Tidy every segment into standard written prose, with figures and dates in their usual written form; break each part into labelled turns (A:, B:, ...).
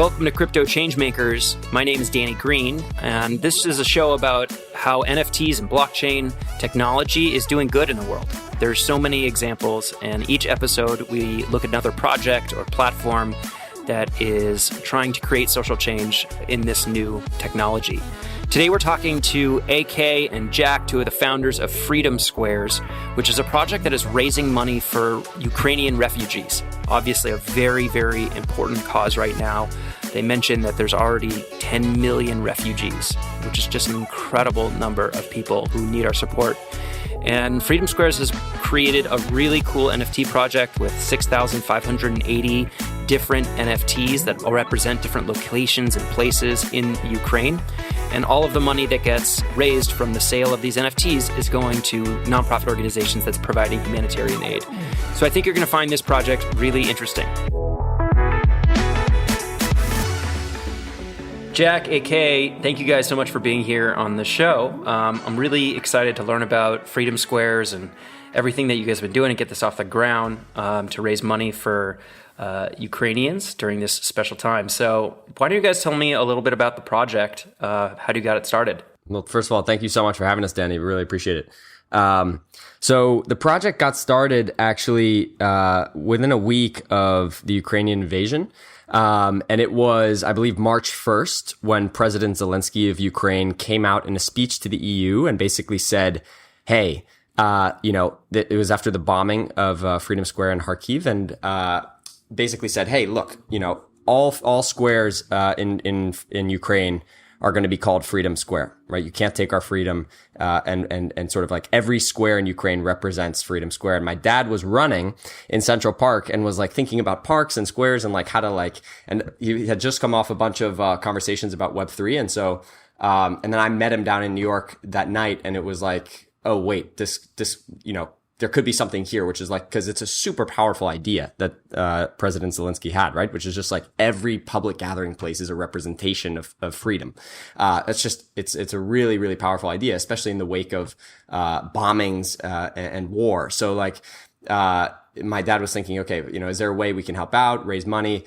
A: Welcome to Crypto Changemakers. My name is Danny Green, and this is a show about how NFTs and blockchain technology is doing good in the world. There's so many examples, and each episode we look at another project or platform that is trying to create social change in this new technology. Today we're talking to AK and Jack, two of the founders of Freedom Squares, which is a project that is raising money for Ukrainian refugees. Obviously a very, very important cause right now. They mentioned that there's already 10 million refugees, which is just an incredible number of people who need our support. And Freedom Squares has created a really cool NFT project with 6,580 different NFTs that all represent different locations and places in Ukraine. And all of the money that gets raised from the sale of these NFTs is going to nonprofit organizations that's providing humanitarian aid. So I think you're going to find this project really interesting. Jack, AK, thank you guys so much for being here on the show. I'm really excited to learn about Freedom Squares and everything that you guys have been doing to get this off the ground to raise money for Ukrainians during this special time. So why don't you guys tell me a little bit about the project? How do you got it started?
B: Well, first of all, thank you so much for having us, Danny. We really appreciate it. So the project got started actually within a week of the Ukrainian invasion. And it was, I believe, March 1st when President Zelensky of Ukraine came out in a speech to the EU and basically said, hey, it was after the bombing of Freedom Square in Kharkiv, and basically said, hey, look, all squares in Ukraine are going to be called Freedom Square, right? You can't take our freedom, and sort of like every square in Ukraine represents Freedom Square. And my dad was running in Central Park and was like thinking about parks and squares and like how to and he had just come off a bunch of conversations about Web3. And so, and then I met him down in New York that night, and it was like, oh wait, this, there could be something here, which is like, because it's a super powerful idea that President Zelensky had, right? Which is just like every public gathering place is a representation of freedom. It's a really, really powerful idea, especially in the wake of bombings and war. So my dad was thinking, okay, is there a way we can help out, raise money?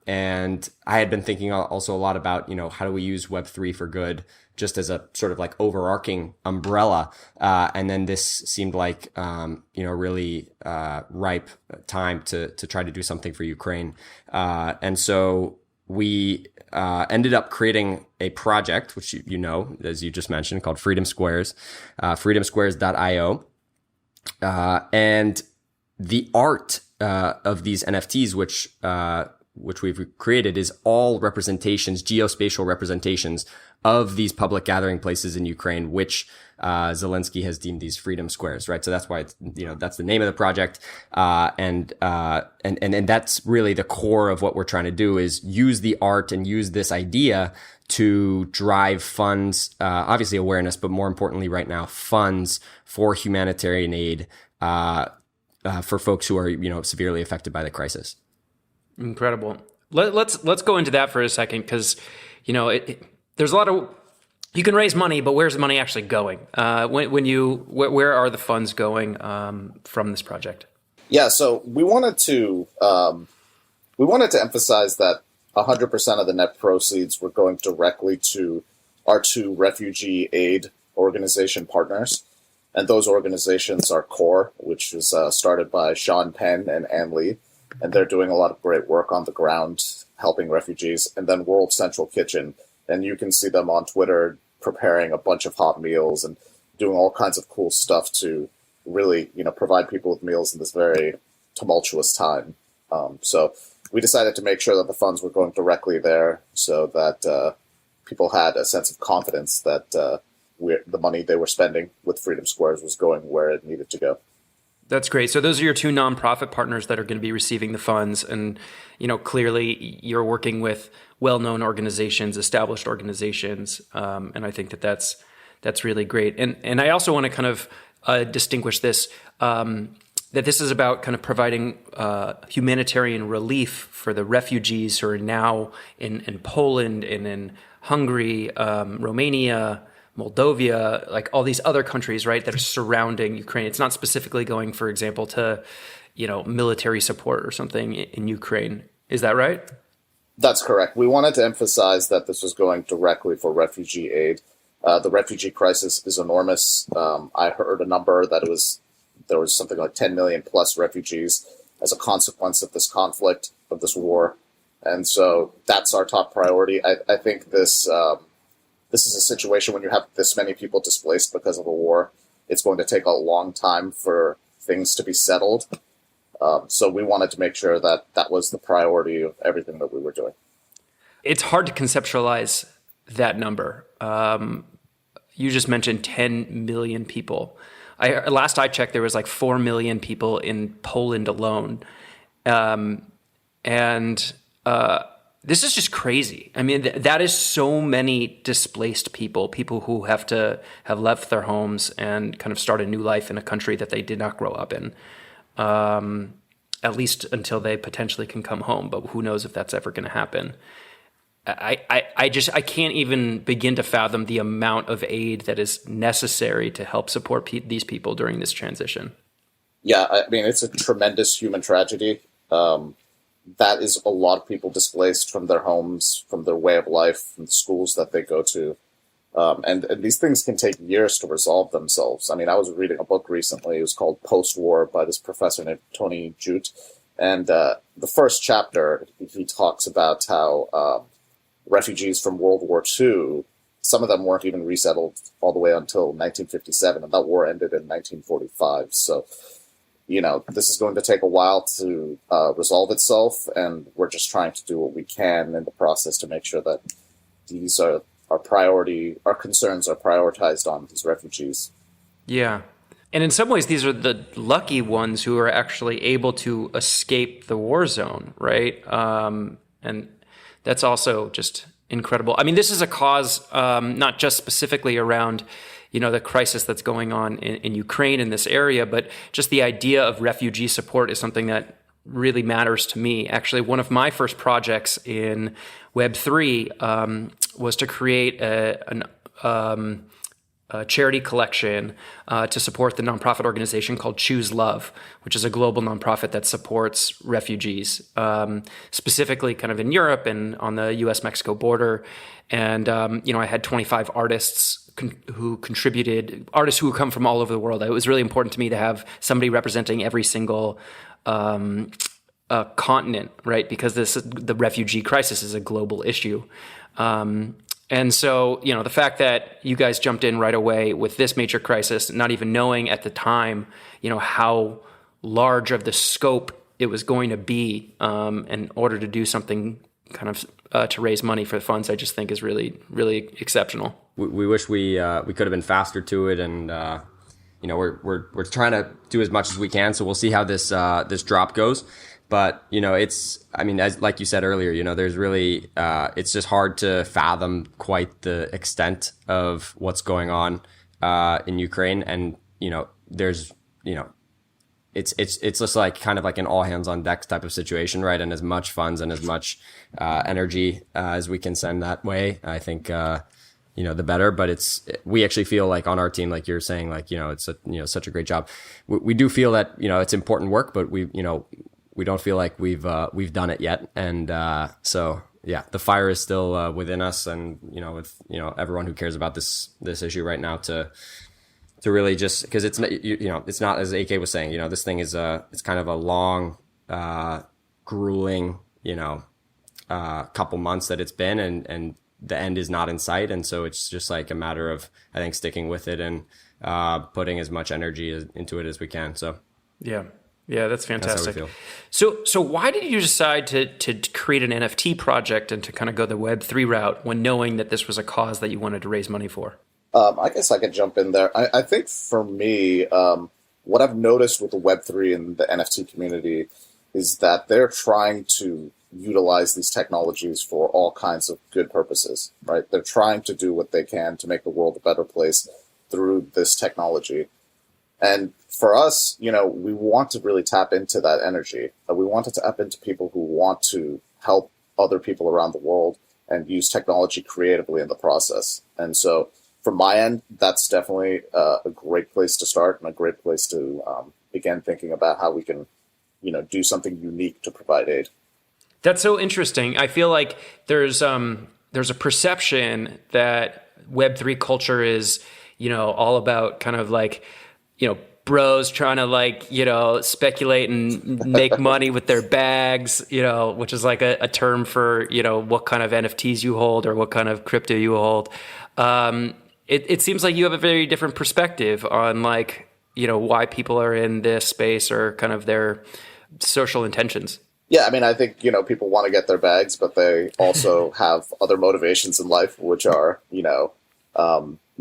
B: And I had been thinking also a lot about, how do we use Web3 for good, just as a sort of like overarching umbrella. And then this seemed like, really ripe time to try to do something for Ukraine. And so we ended up creating a project, which as you just mentioned, called Freedom Squares, freedomsquares.io. And the art of these NFTs, which we've created, is all representations, geospatial representations of these public gathering places in Ukraine, which Zelensky has deemed these Freedom Squares, right? So that's why it's, that's the name of the project, and that's really the core of what we're trying to do, is use the art and use this idea to drive funds, obviously awareness, but more importantly, right now, funds for humanitarian aid for folks who are severely affected by the crisis.
A: Incredible. Let's go into that for a second, because there's a lot of, you can raise money, but where's the money actually going? Where are the funds going from this project?
C: Yeah, so we wanted to emphasize that 100% of the net proceeds were going directly to our two refugee aid organization partners, and those organizations are CORE, which was started by Sean Penn and Ann Lee, and they're doing a lot of great work on the ground helping refugees, and then World Central Kitchen. And you can see them on Twitter preparing a bunch of hot meals and doing all kinds of cool stuff to really, provide people with meals in this very tumultuous time. So we decided to make sure that the funds were going directly there, so that people had a sense of confidence that the money they were spending with Freedom Squares was going where it needed to go.
A: That's great. So those are your two nonprofit partners that are going to be receiving the funds. And, clearly you're working with well-known organizations, established organizations. And I think that's really great. And I also want to kind of distinguish this, that this is about kind of providing humanitarian relief for the refugees who are now in Poland and in Hungary, Romania, Moldova, like all these other countries, right, that are surrounding Ukraine. It's not specifically going, for example, to, military support or something in Ukraine. Is that right?
C: That's correct. We wanted to emphasize that this was going directly for refugee aid. The refugee crisis is enormous. I heard a number that there was something like 10 million plus refugees as a consequence of this conflict, of this war. And so that's our top priority. I think this is a situation when you have this many people displaced because of a war. It's going to take a long time for things to be settled. So we wanted to make sure that that was the priority of everything that we were doing.
A: It's hard to conceptualize that number. You just mentioned 10 million people. Last I checked, there was like 4 million people in Poland alone. This is just crazy. I mean, that is so many displaced people who have left their homes and kind of start a new life in a country that they did not grow up in, at least until they potentially can come home. But who knows if that's ever going to happen. I can't even begin to fathom the amount of aid that is necessary to help support these people during this transition.
C: Yeah, I mean, it's a tremendous human tragedy. That is a lot of people displaced from their homes, from their way of life, from the schools that they go to. And these things can take years to resolve themselves. I mean, I was reading a book recently. It was called Post-War by this professor named Tony Jute. And the first chapter, he talks about how refugees from World War II, some of them weren't even resettled all the way until 1957, and that war ended in 1945. So, this is going to take a while to resolve itself, and we're just trying to do what we can in the process to make sure that these are our priority, our concerns are prioritized on these refugees.
A: Yeah. And in some ways, these are the lucky ones who are actually able to escape the war zone, right? And that's also just incredible. I mean, this is a cause not just specifically around, the crisis that's going on in Ukraine in this area, but just the idea of refugee support is something that really matters to me. Actually, one of my first projects in Web3 was to create a charity collection to support the nonprofit organization called Choose Love, which is a global nonprofit that supports refugees, specifically kind of in Europe and on the U.S.-Mexico border. And, I had 25 artists who contributed, artists who come from all over the world. It was really important to me to have somebody representing every single continent, right? Because the refugee crisis is a global issue. And so, the fact that you guys jumped in right away with this major crisis, not even knowing at the time, how large of the scope it was going to be in order to do something kind of to raise money for the funds, I just think is really, really exceptional.
B: We wish we could have been faster to it, and we're trying to do as much as we can. So we'll see how this drop goes. But, as like you said earlier, there's really, it's just hard to fathom quite the extent of what's going on in Ukraine. And, it's just like kind of like an all hands on deck type of situation, right? And as much funds and as much energy as we can send that way, I think, the better. But we actually feel like on our team, like you're saying, like, it's such a great job. We do feel that, it's important work, but we don't feel like we've done it yet. And so, yeah, the fire is still within us, and, with, everyone who cares about this issue right now to really just, because it's, it's not, as AK was saying, this thing is it's kind of a long, grueling, couple months that it's been, and the end is not in sight. And so it's just like a matter of, I think, sticking with it and putting as much energy into it as we can. So,
A: yeah. Yeah, that's fantastic.
B: That's how we feel.
A: So why did you decide to create an NFT project and to kind of go the Web3 route when knowing that this was a cause that you wanted to raise money for?
C: I guess I could jump in there. I think for me, what I've noticed with the Web3 and the NFT community is that they're trying to utilize these technologies for all kinds of good purposes, right? They're trying to do what they can to make the world a better place through this technology. And for us, we want to really tap into that energy. We want to tap into people who want to help other people around the world and use technology creatively in the process. And so from my end, that's definitely a great place to start and a great place to begin thinking about how we can, do something unique to provide aid.
A: That's so interesting. I feel like there's a perception that Web3 culture is, all about kind of like, bros trying to like, speculate and make money with their bags, which is like a term for, what kind of NFTs you hold or what kind of crypto you hold. It seems like you have a very different perspective on like, why people are in this space or kind of their social intentions.
C: Yeah, I mean, I think, people want to get their bags, but they also have other motivations in life, which are,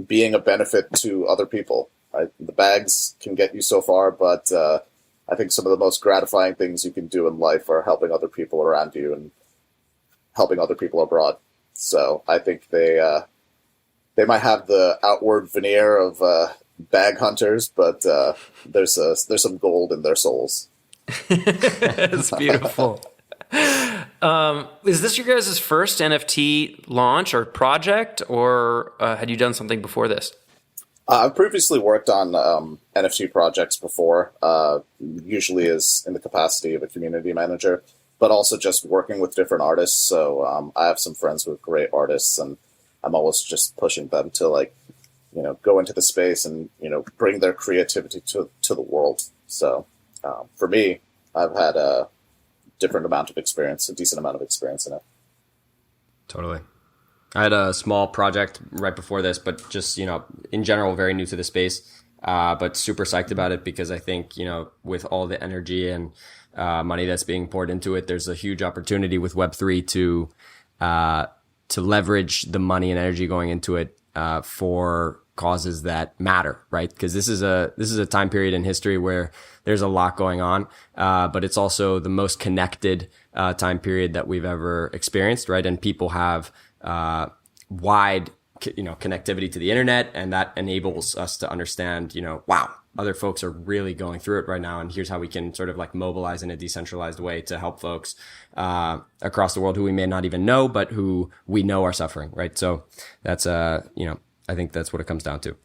C: being a benefit to other people. Right? The bags can get you so far, but I think some of the most gratifying things you can do in life are helping other people around you and helping other people abroad. So I think they might have the outward veneer of bag hunters, but there's some gold in their souls.
A: That's beautiful. Is this your guys' first NFT launch or project, or had you done something before this?
C: I've previously worked on NFT projects before, usually as in the capacity of a community manager, but also just working with different artists. So I have some friends who are great artists, and I'm always just pushing them to like, go into the space and, bring their creativity to the world. So for me, I've had a decent amount of experience in it.
B: Totally. I had a small project right before this, but just, in general, very new to the space, but super psyched about it because I think, with all the energy and money that's being poured into it, there's a huge opportunity with Web3 to leverage the money and energy going into it for causes that matter, right? Because this is a time period in history where there's a lot going on, but it's also the most connected time period that we've ever experienced, right? And people have wide, connectivity to the internet, and that enables us to understand, wow, other folks are really going through it right now, and here's how we can sort of like mobilize in a decentralized way to help folks across the world who we may not even know, but who we know are suffering, right? So that's I think that's what it comes down to.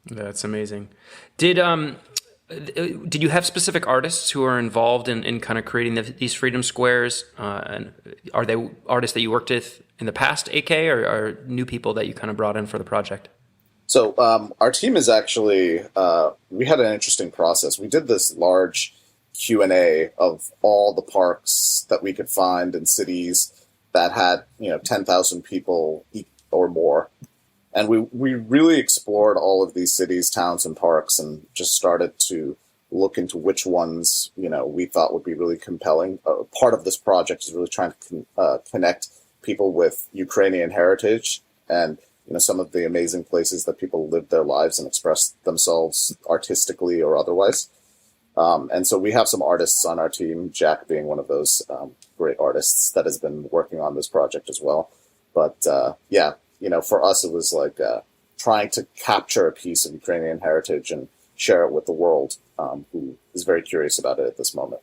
A: That's amazing. Did you have specific artists who are involved in kind of creating these freedom squares? And are they artists that you worked with in the past, AK, or new people that you kind of brought in for the project?
C: So our team is actually, we had an interesting process. We did this large Q&A of all the parks that we could find in cities that had, 10,000 people or more. And we really explored all of these cities, towns, and parks, and just started to look into which ones, we thought would be really compelling. Part of this project is really trying to connect people with Ukrainian heritage and, some of the amazing places that people live their lives and express themselves artistically or otherwise. And so we have some artists on our team, Jack being one of those great artists that has been working on this project as well. But for us, it was like trying to capture a piece of Ukrainian heritage and share it with the world, who is very curious about it at this moment.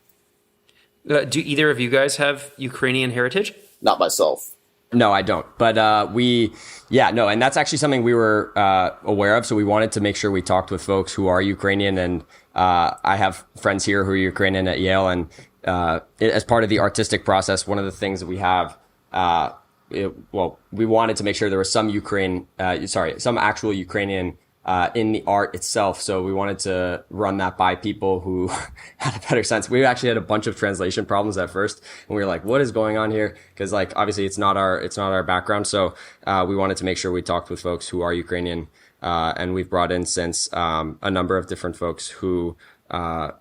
A: Do either of you guys have Ukrainian heritage?
C: Not myself.
B: No, I don't. But and that's actually something we were aware of. So we wanted to make sure we talked with folks who are Ukrainian. And I have friends here who are Ukrainian at Yale. And as part of the artistic process, one of the things that we have we wanted to make sure there was some actual Ukrainian in the art itself. So we wanted to run that by people who had a better sense. We actually had a bunch of translation problems at first, and we were like, what is going on here? Because like, obviously it's not our background. So, we wanted to make sure we talked with folks who are Ukrainian. And we've brought in since, a number of different folks who, are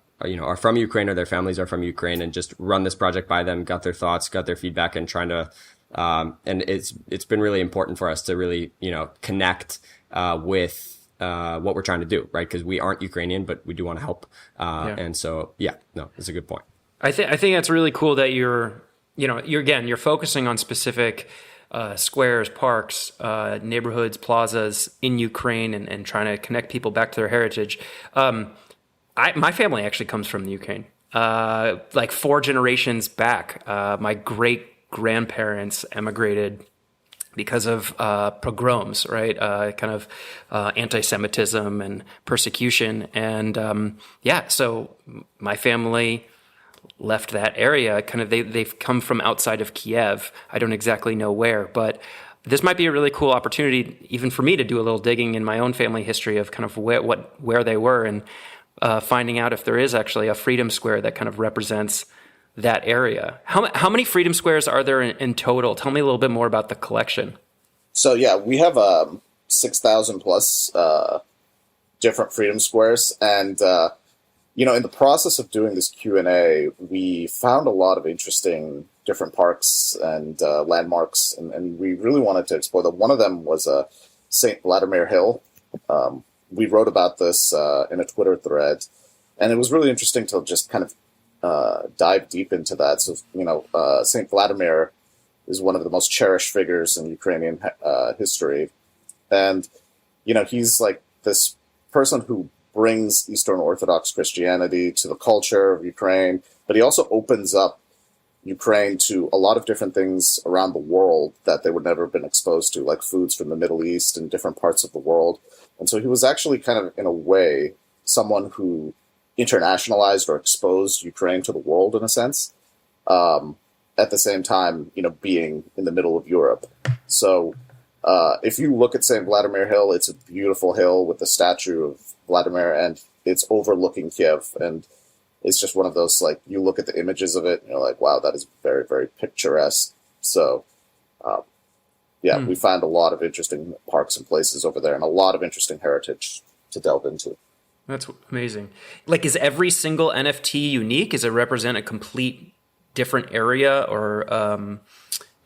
B: from Ukraine or their families are from Ukraine, and just run this project by them, got their thoughts, got their feedback, and trying to, and it's been really important for us to really, connect, with, what we're trying to do, right? Because we aren't Ukrainian, but we do want to help. And so, it's a good point.
A: I think that's really cool that you're focusing on specific squares, parks, neighborhoods, plazas in Ukraine, and trying to connect people back to their heritage. My family actually comes from the Ukraine, like 4 generations back. My great-grandparents emigrated because of pogroms, right? Kind of anti-Semitism and persecution. And so my family left that area. Kind of they've come from outside of Kiev. I don't exactly know where, but this might be a really cool opportunity even for me to do a little digging in my own family history of kind of where they were, and finding out if there is actually a freedom square that kind of represents that area. How many freedom squares are there in total? Tell me a little bit more about the collection.
C: So yeah, we have 6,000 plus different freedom squares, and in the process of doing this Q&A, we found a lot of interesting different parks and landmarks, and we really wanted to explore them. One of them was St. Vladimir Hill. We wrote about this in a Twitter thread, and it was really interesting to just kind of dive deep into that. So, St. Vladimir is one of the most cherished figures in Ukrainian history. And, he's like this person who brings Eastern Orthodox Christianity to the culture of Ukraine, but he also opens up Ukraine to a lot of different things around the world that they would never have been exposed to, like foods from the Middle East and different parts of the world. And so he was actually kind of, in a way, someone who internationalized or exposed Ukraine to the world, in a sense, at the same time, being in the middle of Europe. So if you look at St. Vladimir Hill, it's a beautiful hill with the statue of Vladimir, and it's overlooking Kiev. And it's just one of those, like, you look at the images of it, and you're like, wow, that is very, very picturesque. So, we found a lot of interesting parks and places over there, and a lot of interesting heritage to delve into.
A: That's amazing. Like, is every single NFT unique? Does it represent a complete different area or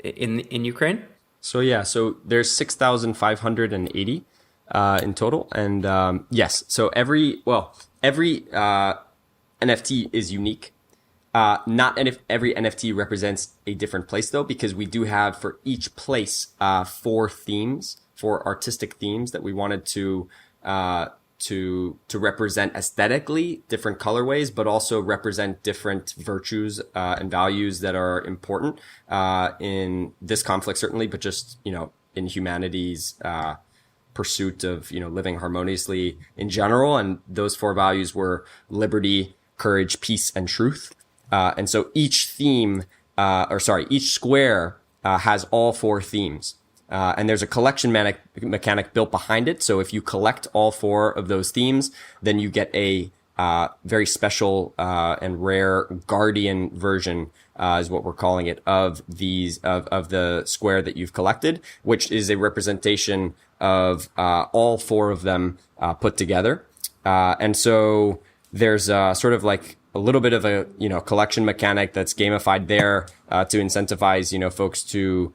A: in Ukraine?
B: So there's 6,580 in total, and yes, so every NFT is unique. Not every NFT represents a different place, though, because we do have for each place four artistic themes that we wanted to represent aesthetically different colorways, but also represent different virtues and values that are important in this conflict, certainly, but just in humanity's pursuit of living harmoniously in general. And those four values were liberty, courage, peace, and truth. And so each square has all four themes. And there's a collection mechanic built behind it. So if you collect all four of those themes, then you get a very special and rare guardian version, is what we're calling it, of the square that you've collected, which is a representation of all four of them put together. And so there's sort of like a little bit of a collection mechanic that's gamified there to incentivize folks to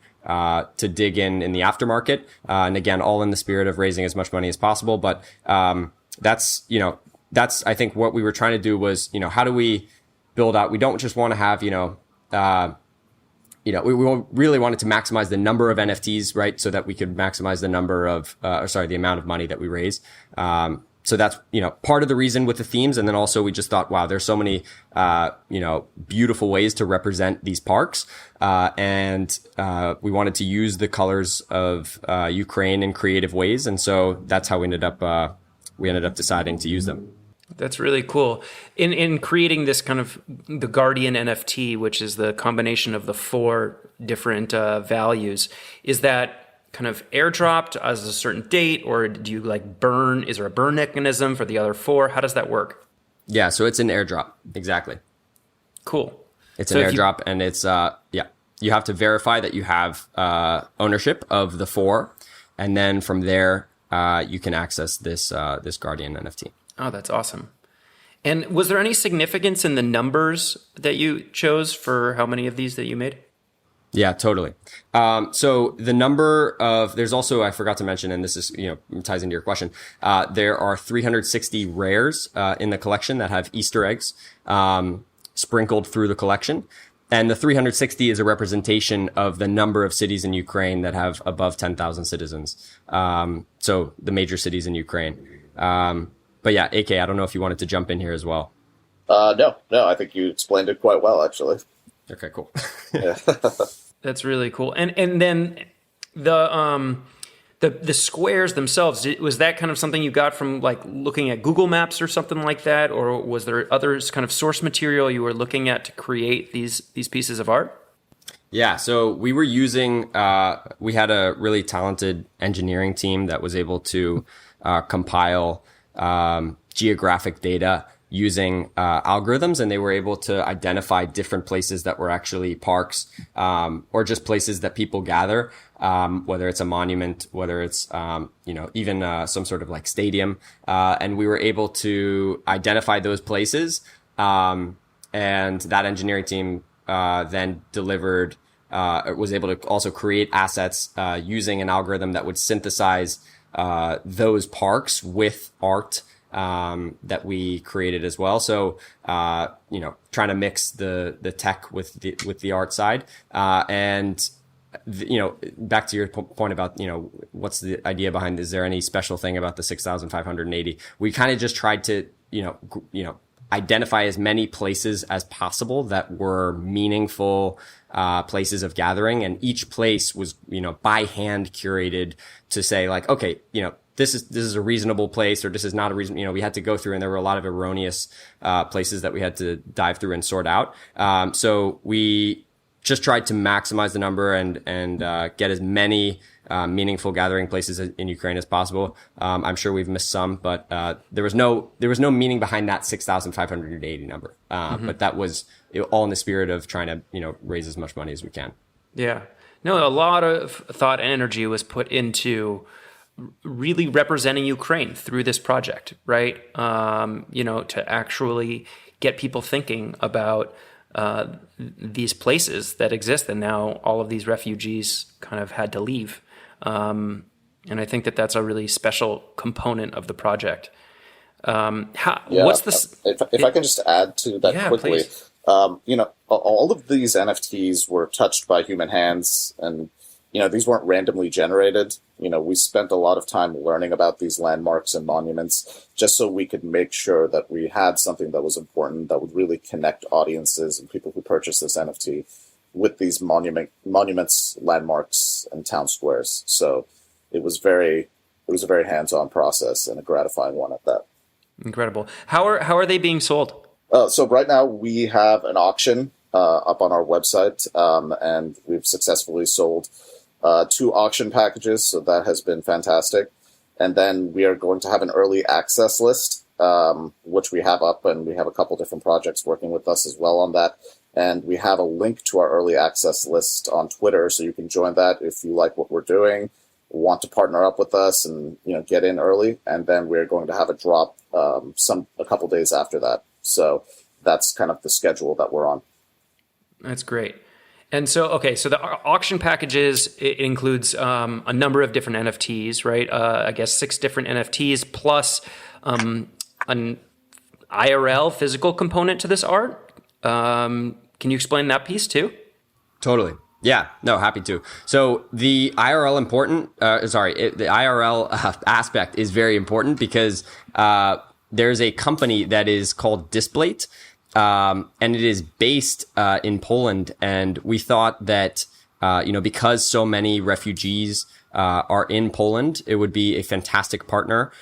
B: dig in the aftermarket, and again, all in the spirit of raising as much money as possible. But that's I think what we were trying to do was how do we build out? We don't just want to have we really wanted to maximize the number of NFTs, right, so that we could maximize the number of the amount of money that we raise. So that's, part of the reason with the themes. And then also we just thought, wow, there's so many, beautiful ways to represent these parks. And we wanted to use the colors of Ukraine in creative ways. And so that's how we ended up deciding to use them.
A: That's really cool. In creating this kind of the Guardian NFT, which is the combination of the four different values, is that kind of airdropped as a certain date, or do you burn? Is there a burn mechanism for the other four? How does that work?
B: Yeah, so it's an airdrop. Exactly.
A: Cool.
B: It's an airdrop, and it's you have to verify that you have ownership of the four, and then from there you can access this Guardian NFT.
A: Oh, that's awesome. And was there any significance in the numbers that you chose for how many of these that you made?
B: Yeah, totally. So the number of, there's also, I forgot to mention, and this is, ties into your question. There are 360 rares, in the collection that have Easter eggs, sprinkled through the collection. And the 360 is a representation of the number of cities in Ukraine that have above 10,000 citizens. So the major cities in Ukraine. But yeah, AK, I don't know if you wanted to jump in here as well.
C: No, I think you explained it quite well, actually.
B: Okay, cool.
C: Yeah.
A: That's really cool. And then the The squares themselves, was that kind of something you got from like looking at Google Maps or something like that? Or was there other kind of source material you were looking at to create these pieces of art?
B: Yeah, so we were using, we had a really talented engineering team that was able to compile geographic data using algorithms, and they were able to identify different places that were actually parks or just places that people gather, whether it's a monument, whether it's even some sort of like stadium, and we were able to identify those places, and that engineering team then delivered, was able to also create assets using an algorithm that would synthesize those parks with art that we created as well. So, trying to mix the tech with the art side. Back to your point about, what's the idea behind, is there any special thing about the 6,580? We kind of just tried to, identify as many places as possible that were meaningful places of gathering, and each place was by hand curated to say like, okay, this is a reasonable place, or this is not a reason. We had to go through, and there were a lot of erroneous places that we had to dive through and sort out. So we just tried to maximize the number and get as many meaningful gathering places in Ukraine as possible. I'm sure we've missed some, but there was no meaning behind that 6,580 number. But that was all in the spirit of trying to raise as much money as we can.
A: Yeah, no, a lot of thought and energy was put into really representing Ukraine through this project, right? To actually get people thinking about these places that exist, and now all of these refugees kind of had to leave. And I think that that's a really special component of the project. What's this?
C: If I can just add to that quickly, all of these NFTs were touched by human hands, and these weren't randomly generated. We spent a lot of time learning about these landmarks and monuments just so we could make sure that we had something that was important, that would really connect audiences and people who purchase this NFT with these monuments, landmarks, and town squares. So it was a very hands-on process, and a gratifying one at that.
A: Incredible. How are they being sold?
C: So right now we have an auction up on our website, and we've successfully sold 2 auction packages, so that has been fantastic. And then we are going to have an early access list, which we have up, and we have a couple different projects working with us as well on that. And we have a link to our early access list on Twitter, so you can join that if you like what we're doing, want to partner up with us, and get in early. And then we're going to have a drop a couple days after that. So that's kind of the schedule that we're on.
A: That's great. And so, so the auction packages, it includes a number of different NFTs, right? I guess 6 different NFTs plus an IRL physical component to this art. Can you explain that piece too?
B: Totally. Yeah, no, happy to. So the IRL the IRL aspect is very important because there's a company that is called Displate. And it is based in Poland, and we thought that because so many refugees are in Poland, it would be a fantastic partner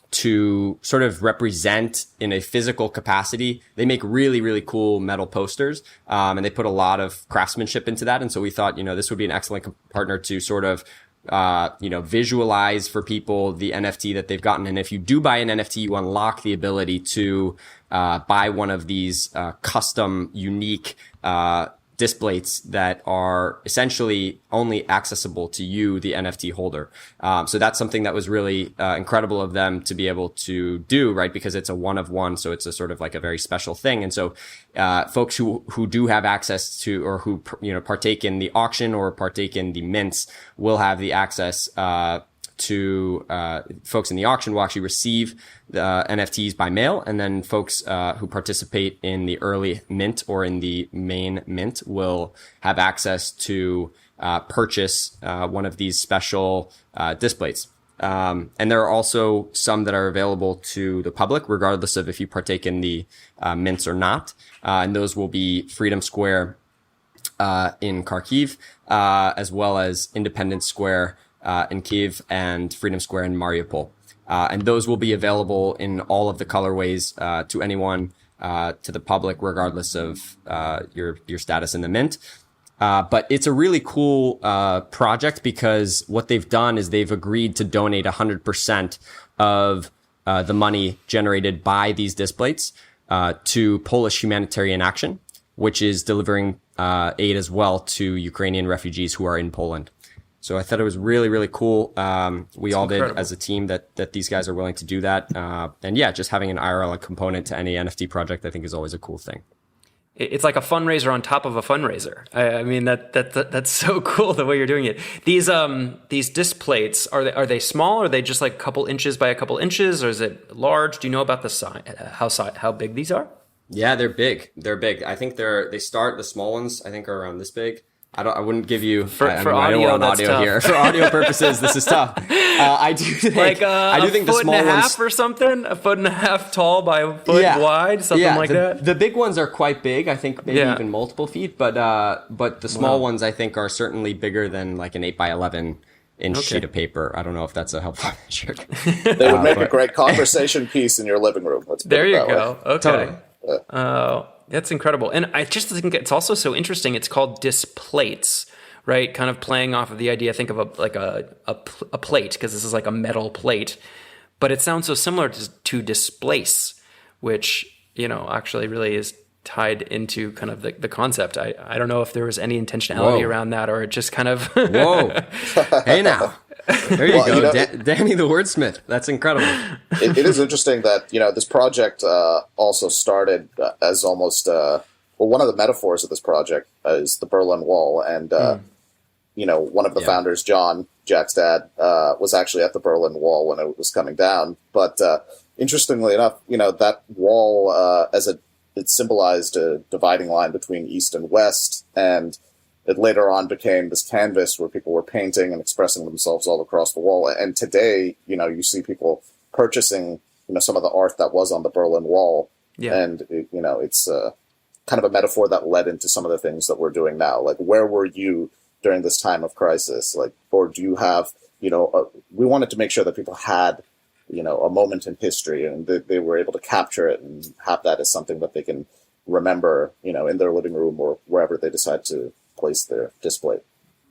B: to sort of represent in a physical capacity. They make really, really cool metal posters, and they put a lot of craftsmanship into that. And so we thought, this would be an excellent partner to sort of visualize for people the NFT that they've gotten. And if you do buy an NFT, you unlock the ability to buy one of these custom, unique displays that are essentially only accessible to you, the NFT holder. So that's something that was really incredible of them to be able to do, right? Because it's a one of one, so it's a sort of like a very special thing. And so folks who do have access to, or who partake in the auction or partake in the mints will have the access to folks in the auction will actually receive the NFTs by mail, and then folks who participate in the early mint or in the main mint will have access to purchase one of these special displays. And there are also some that are available to the public, regardless of if you partake in the mints or not. And those will be Freedom Square in Kharkiv, as well as Independence Square in Kyiv and Freedom Square in Mariupol. And those will be available in all of the colorways to anyone, to the public, regardless of your status in the mint. But it's a really cool project because what they've done is they've agreed to donate 100% of the money generated by these displays to Polish Humanitarian Action, which is delivering aid as well to Ukrainian refugees who are in Poland. So I thought it was really, really cool. We all did as a team that these guys are willing to do that. And yeah, just having an IRL component to any NFT project, I think is always a cool thing.
A: It's like a fundraiser on top of a fundraiser. I mean, that's so cool the way you're doing it. These disc plates, are they small? Are they just like a couple inches by a couple inches, or is it large? Do you know about the size? How big these are?
B: Yeah, they're big. They're big. I think the small ones I think are around this big. I wouldn't give you
A: for audio, that's
B: audio
A: tough.
B: here. For audio purposes, this is tough. I do think the small ones,
A: a foot and a half or something, a foot and a half tall by a foot wide, something like that.
B: The big ones are quite big. I think maybe even multiple feet, but the small ones I think are certainly bigger than like an 8x11 inch sheet of paper. I don't know if that's a helpful metric.
C: They would make a great conversation piece in your living room.
A: There you go. Okay.
B: Totally.
A: That's incredible. And I just think it's also so interesting. It's called displates, right? Kind of playing off of the idea, think of a plate, because this is like a metal plate. But it sounds so similar to displace, which, actually really is tied into kind of the concept. I don't know if there was any intentionality around that, or it just kind of...
B: Whoa. Hey now. There you go. Danny the wordsmith. That's incredible.
C: It is interesting that, this project also started as almost, one of the metaphors of this project is the Berlin Wall. And, one of the founders, John, Jack's dad, was actually at the Berlin Wall when it was coming down. But interestingly enough, that wall, it symbolized a dividing line between East and West, and it later on became this canvas where people were painting and expressing themselves all across the wall. And today, you see people purchasing, some of the art that was on the Berlin Wall. Yeah. And, it's kind of a metaphor that led into some of the things that we're doing now. Like, where were you during this time of crisis? Like, or do you have, we wanted to make sure that people had, a moment in history, and they were able to capture it and have that as something that they can remember, in their living room or wherever they decide to place their display.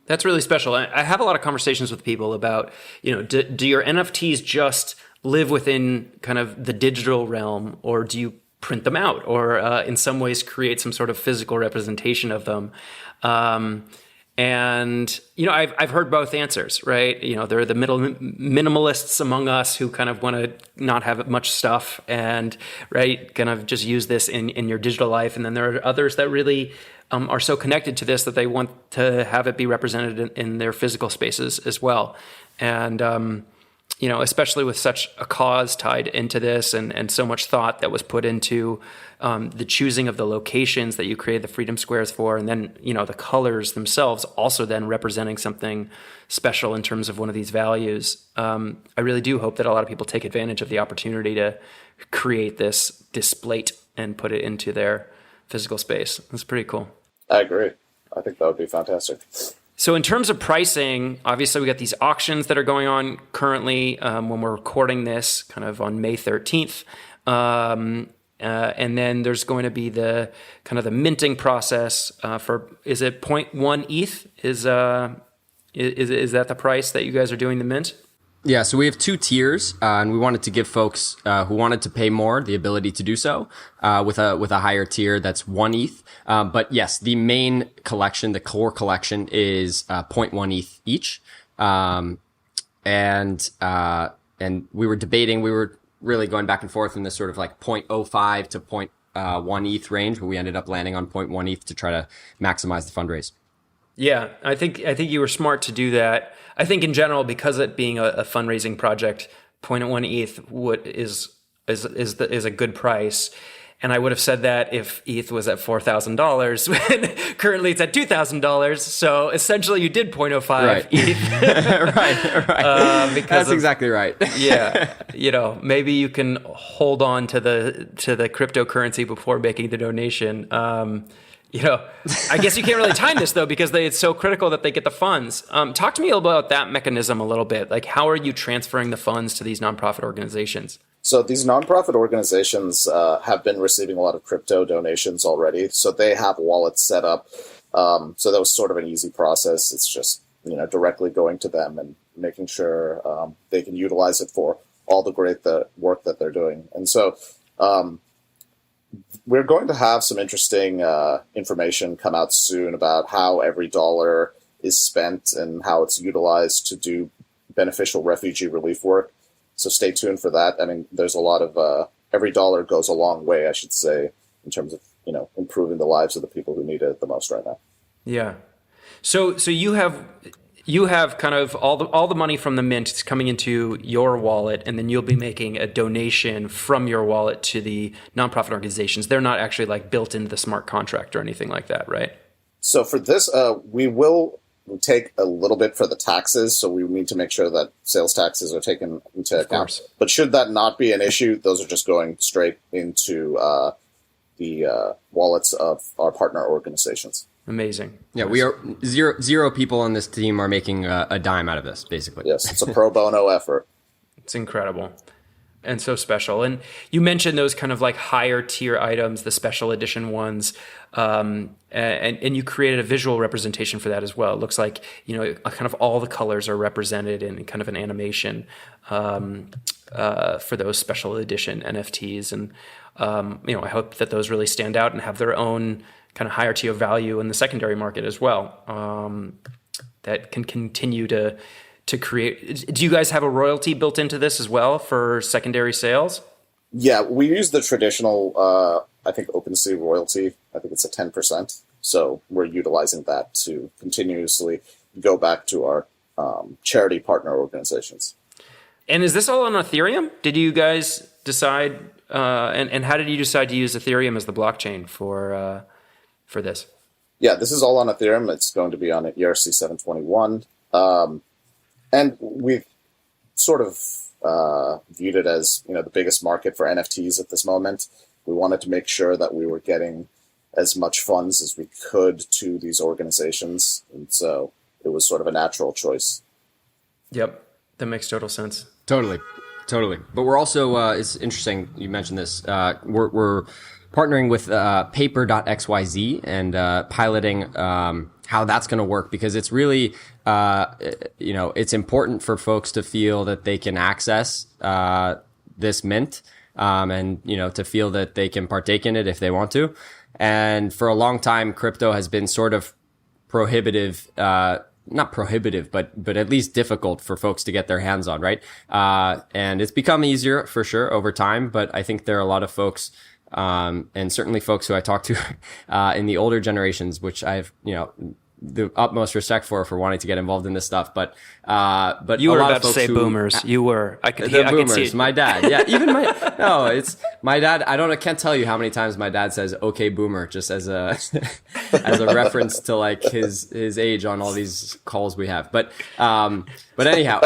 A: That's really special. I have a lot of conversations with people about, do your NFTs just live within kind of the digital realm, or do you print them out, or in some ways create some sort of physical representation of them? And, I've heard both answers, right? There are the minimalists among us who kind of want to not have much stuff and, right, kind of just use this in your digital life. And then there are others that really are so connected to this that they want to have it be represented in their physical spaces as well. And, especially with such a cause tied into this and so much thought that was put into the choosing of the locations that you create the Freedom Squares for, and then, the colors themselves also then representing something special in terms of one of these values. I really do hope that a lot of people take advantage of the opportunity to create this displate and put it into their physical space. That's pretty cool.
C: I agree. I think that would be fantastic.
A: So in terms of pricing, obviously we got these auctions that are going on currently when we're recording this, kind of on May 13th. And then there's going to be the kind of the minting process for, is it 0.1 ETH? Is that the price that you guys are doing the mint?
B: Yeah, so we have two tiers, and we wanted to give folks who wanted to pay more the ability to do so with a higher tier that's 1 ETH. But yes, the main collection, the core collection, is 0.1 ETH each. And we were debating, we were really going back and forth in this sort of like 0.05 to 0.1 ETH range, but we ended up landing on 0.1 ETH to try to maximize the fundraise.
A: Yeah, I think you were smart to do that. I think in general, because it being a fundraising project, 0.1 ETH is a good price. And I would have said that if ETH was at $4,000, currently it's at $2,000. So essentially, you did 0.05 ETH.
B: Right. That's exactly right.
A: Yeah, maybe you can hold on to the cryptocurrency before making the donation. I guess you can't really time this though, because it's so critical that they get the funds. Talk to me about that mechanism a little bit. Like, how are you transferring the funds to these nonprofit organizations?
C: So these nonprofit organizations have been receiving a lot of crypto donations already. So they have wallets set up. So that was sort of an easy process. It's just, directly going to them and making sure they can utilize it for all the great work that they're doing. And so we're going to have some interesting information come out soon about how every dollar is spent and how it's utilized to do beneficial refugee relief work. So stay tuned for that. I mean, there's a lot of every dollar goes a long way, I should say, in terms of improving the lives of the people who need it the most right now.
A: Yeah. So you have kind of all the money from the mint is coming into your wallet, and then you'll be making a donation from your wallet to the nonprofit organizations. They're not actually like built into the smart contract or anything like that, right?
C: So for this, we will take a little bit for the taxes. So we need to make sure that sales taxes are taken into account. But should that not be an issue, those are just going straight into the wallets of our partner organizations.
A: Amazing.
B: Yeah, we are zero people on this team are making a dime out of this, basically.
C: Yes, it's a pro bono effort.
A: It's incredible and so special. And you mentioned those kind of like higher tier items, the special edition ones, and you created a visual representation for that as well. It looks like, kind of all the colors are represented in kind of an animation for those special edition NFTs. And, I hope that those really stand out and have their own kind of higher tier value in the secondary market as well, that can continue to create. Do you guys have a royalty built into this as well for secondary sales?
C: Yeah, we use the traditional, I think, OpenSea royalty. I think it's a 10%. So we're utilizing that to continuously go back to our charity partner organizations.
A: And is this all on Ethereum? Did you guys decide, and how did you decide to use Ethereum as the blockchain for this?
C: Yeah, this is all on Ethereum. It's going to be on ERC 721. And we've sort of viewed it as, the biggest market for NFTs at this moment. We wanted to make sure that we were getting as much funds as we could to these organizations. And so it was sort of a natural choice.
A: Yep, that makes total sense.
B: Totally. But we're also, it's interesting you mentioned this, we're partnering with paper.xyz and piloting how that's going to work, because it's really, it's important for folks to feel that they can access this mint and, to feel that they can partake in it if they want to. And for a long time, crypto has been sort of prohibitive, not prohibitive, but at least difficult for folks to get their hands on, right? And it's become easier for sure over time, but I think there are a lot of folks, and certainly folks who I talk to in the older generations, which I've the utmost respect for wanting to get involved in this stuff. But
A: you were about to say
B: who,
A: boomers. You were. I could see it.
B: My dad. Yeah, even it's my dad. I can't tell you how many times my dad says "Okay, boomer" just as a as a reference to like his age on all these calls we have. But anyhow.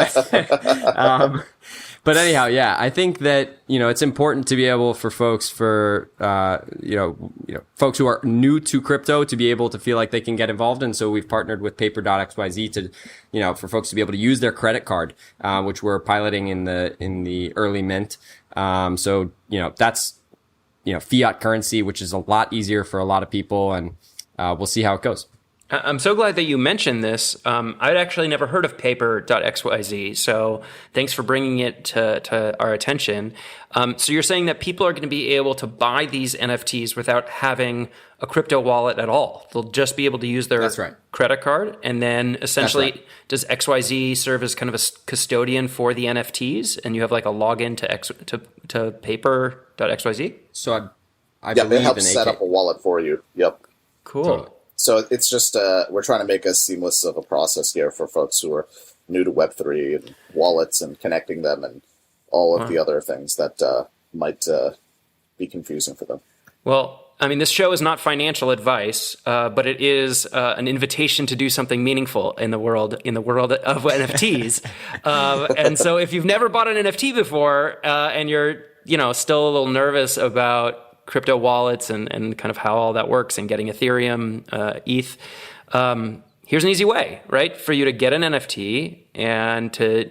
B: But anyhow, yeah, I think that, it's important to be able for folks folks who are new to crypto to be able to feel like they can get involved. And so we've partnered with paper.xyz to, for folks to be able to use their credit card, which we're piloting in the early mint. So, that's, fiat currency, which is a lot easier for a lot of people, and we'll see how it goes.
A: I'm so glad that you mentioned this. I'd actually never heard of paper.xyz, so thanks for bringing it to our attention. So you're saying that people are going to be able to buy these NFTs without having a crypto wallet at all. They'll just be able to use their credit card, and then essentially does XYZ serve as kind of a custodian for the NFTs, and you have like a login to paper.xyz?
C: So I believe it helps set up a wallet for you. Yep.
A: Cool.
B: Totally.
C: So it's just, we're trying to make as seamless of a process here for folks who are new to Web3 and wallets and connecting them and all of the other things that might be confusing for them. Well,
A: I mean, this show is not financial advice, but it is an invitation to do something meaningful in the world of NFTs. And so if you've never bought an NFT before and you're, still a little nervous about crypto wallets and kind of how all that works and getting Ethereum, ETH, here's an easy way, right? For you to get an NFT and to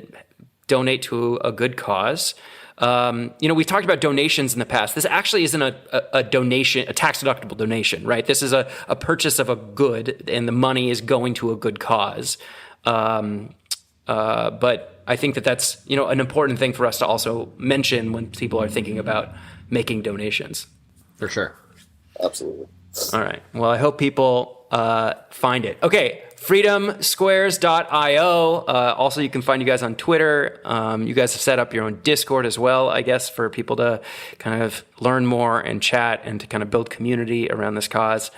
A: donate to a good cause. We've talked about donations in the past. This actually isn't a donation, a tax-deductible donation, right? This is a purchase of a good, and the money is going to a good cause. But I think that's, an important thing for us to also mention when people are thinking about making donations.
B: For sure.
C: Absolutely.
A: All right. Well, I hope people find it. Okay. freedomsquares.io. Also, you can find you guys on Twitter. You guys have set up your own Discord as well, I guess, for people to kind of learn more and chat and to kind of build community around this cause.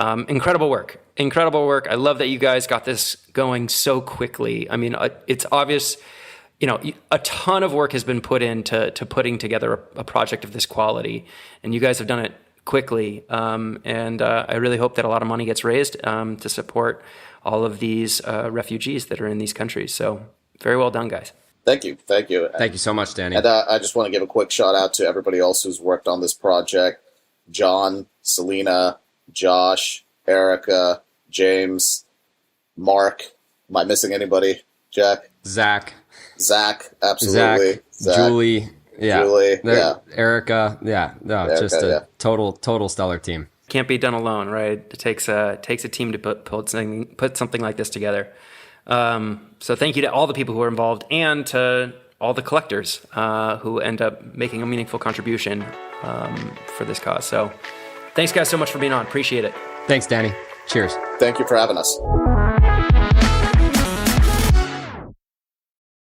A: Incredible work. I love that you guys got this going so quickly. I mean, it's obvious, a ton of work has been put into putting together a project of this quality, and you guys have done it quickly. And I really hope that a lot of money gets raised to support all of these refugees that are in these countries. So very well done, guys.
C: Thank you.
B: Thank you so much, Danny.
C: And I just want to give a quick shout out to everybody else who's worked on this project. John, Selena, Josh, Erica, James, Mark. Am I missing anybody? Jack?
B: Zach,
C: absolutely. Zach.
B: Julie. Yeah.
C: Julie, yeah.
B: Erica. Yeah. No,
C: Erica,
B: just a total stellar team.
A: Can't be done alone, right? It takes a team to put something like this together. So thank you to all the people who are involved and to all the collectors who end up making a meaningful contribution for this cause. So thanks, guys, so much for being on. Appreciate it.
B: Thanks, Danny. Cheers.
C: Thank you for having us.